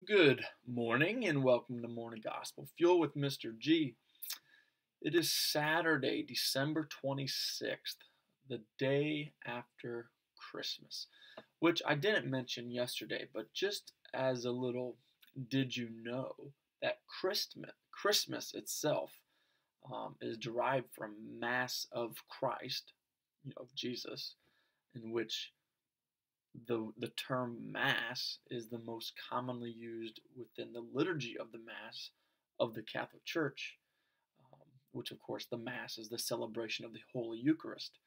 Good morning and welcome to Morning Gospel Fuel with Mr. G. It is Saturday, December 26th, the day after Christmas, which I didn't mention yesterday, but just as a little did you know that Christmas itself is derived from Mass of Christ, of Jesus, in which the term Mass is the most commonly used within the liturgy of the Mass of the Catholic Church, which, of course, the Mass is the celebration of the Holy Eucharist,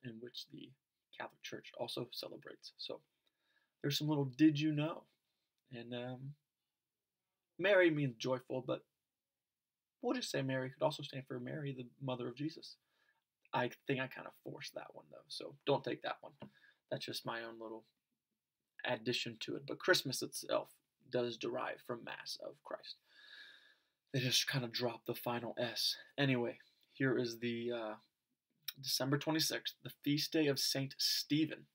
in which the Catholic Church also celebrates. So there's some little did you know? And Mary means joyful, but we'll just say Mary could also stand for Mary, the mother of Jesus. I think I kind of forced that one, though, so don't take that one. That's just my own little addition to it. But Christmas itself does derive from Mass of Christ. They just kind of drop the final S. Anyway, here is the December 26th, the feast day of Saint Stephen,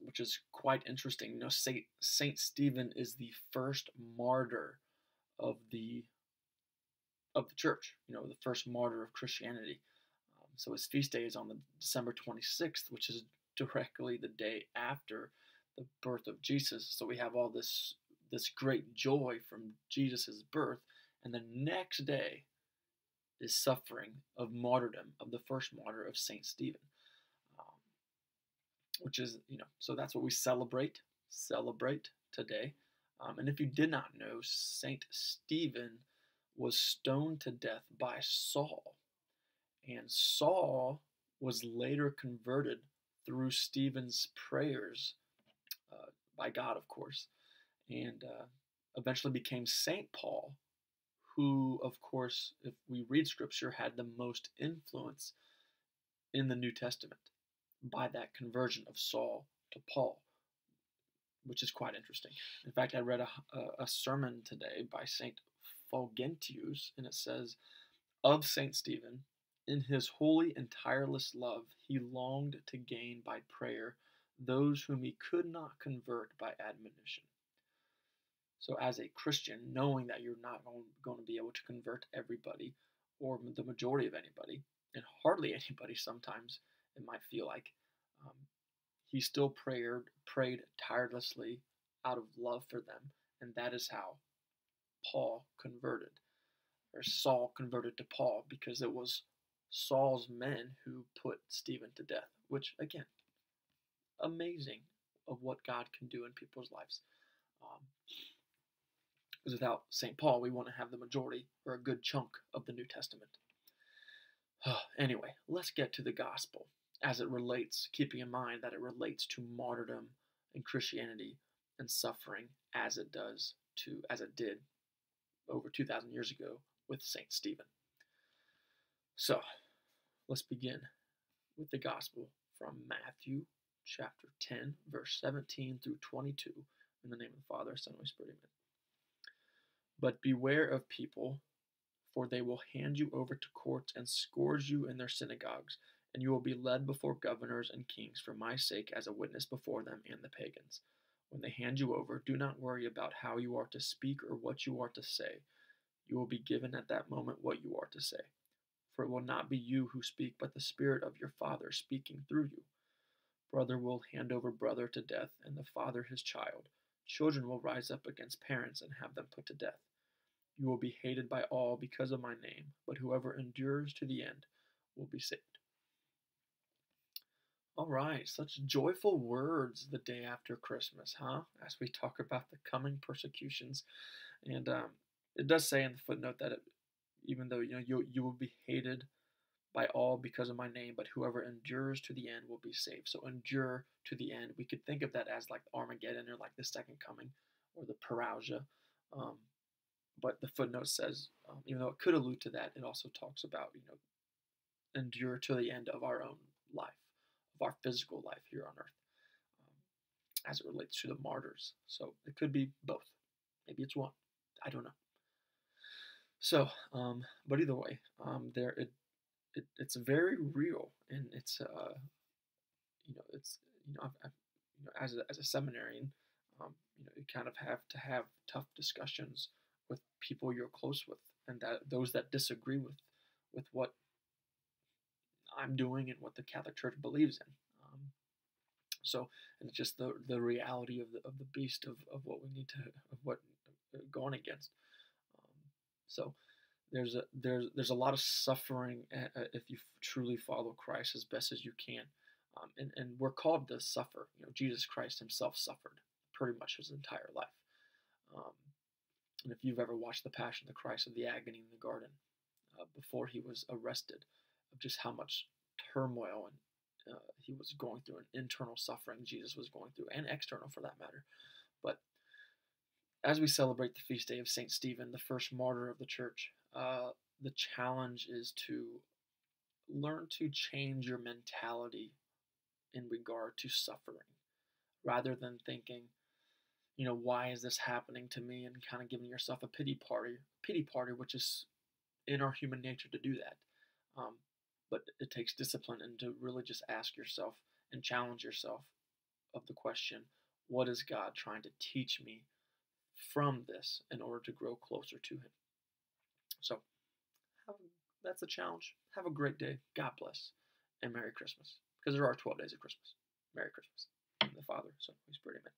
which is quite interesting. Saint Stephen is the first martyr of the church. The first martyr of Christianity. So his feast day is on the December 26th, which is directly the day after the birth of Jesus. So we have all this great joy from Jesus' birth, and the next day is suffering of martyrdom of the first martyr of Saint Stephen, which is so that's what we celebrate today. And if you did not know, Saint Stephen was stoned to death by Saul, and Saul was later converted through Stephen's prayers by God, of course, and eventually became Saint Paul, who, of course, if we read Scripture, had the most influence in the New Testament by that conversion of Saul to Paul, which is quite interesting. In fact, I read a sermon today by Saint Fulgentius, and it says, "Of Saint Stephen, in his holy and tireless love, he longed to gain by prayer those whom he could not convert by admonition." So, as a Christian, knowing that you're not going to be able to convert everybody or the majority of anybody, and hardly anybody sometimes, it might feel like, um, he still prayed tirelessly out of love for them, and that is how Paul converted, or Saul converted to Paul, because it was Saul's men who put Stephen to death, which, again, amazing of what God can do in people's lives. Because without St. Paul, we want to have the majority or a good chunk of the New Testament. Anyway, let's get to the gospel as it relates, keeping in mind that it relates to martyrdom and Christianity and suffering as it did over 2,000 years ago with St. Stephen. So, let's begin with the gospel from Matthew chapter 10, verse 17 through 22. In the name of the Father, Son, and Holy Spirit, amen. "But beware of people, for they will hand you over to courts and scourge you in their synagogues, and you will be led before governors and kings for my sake as a witness before them and the pagans. When they hand you over, do not worry about how you are to speak or what you are to say. You will be given at that moment what you are to say. For it will not be you who speak, but the Spirit of your Father speaking through you. Brother will hand over brother to death, and the father his child. Children will rise up against parents and have them put to death. You will be hated by all because of my name, but whoever endures to the end will be saved." All right, such joyful words the day after Christmas, huh? As we talk about the coming persecutions. And it does say in the footnote that even though you will be hated by all because of my name, but whoever endures to the end will be saved. So endure to the end. We could think of that as like Armageddon or like the second coming or the parousia. But the footnote says, even though it could allude to that, it also talks about, endure to the end of our own life, of our physical life here on earth, as it relates to the martyrs. So it could be both. Maybe it's one. I don't know. So, but either way, it's very real, and it's as a seminarian, You kind of have to have tough discussions with people you're close with, and that those that disagree with what I'm doing and what the Catholic Church believes in. So, and it's just the reality of the beast of what we need to of what going against. So there's a lot of suffering if you truly follow Christ as best as you can, and we're called to suffer. Jesus Christ Himself suffered pretty much His entire life. Um, and if you've ever watched the Passion of the Christ, of the agony in the garden before He was arrested, of just how much turmoil and He was going through, and internal suffering Jesus was going through, and external for that matter. But as we celebrate the feast day of Saint Stephen, the first martyr of the church, the challenge is to learn to change your mentality in regard to suffering, rather than thinking, why is this happening to me, and kind of giving yourself a pity party, which is in our human nature to do that. But it takes discipline, and to really just ask yourself and challenge yourself of the question, what is God trying to teach me from this in order to grow closer to Him? So that's the challenge. Have a great day. God bless. And Merry Christmas. Because there are 12 days of Christmas. Merry Christmas. In the Father, Son, Holy Spirit. Amen.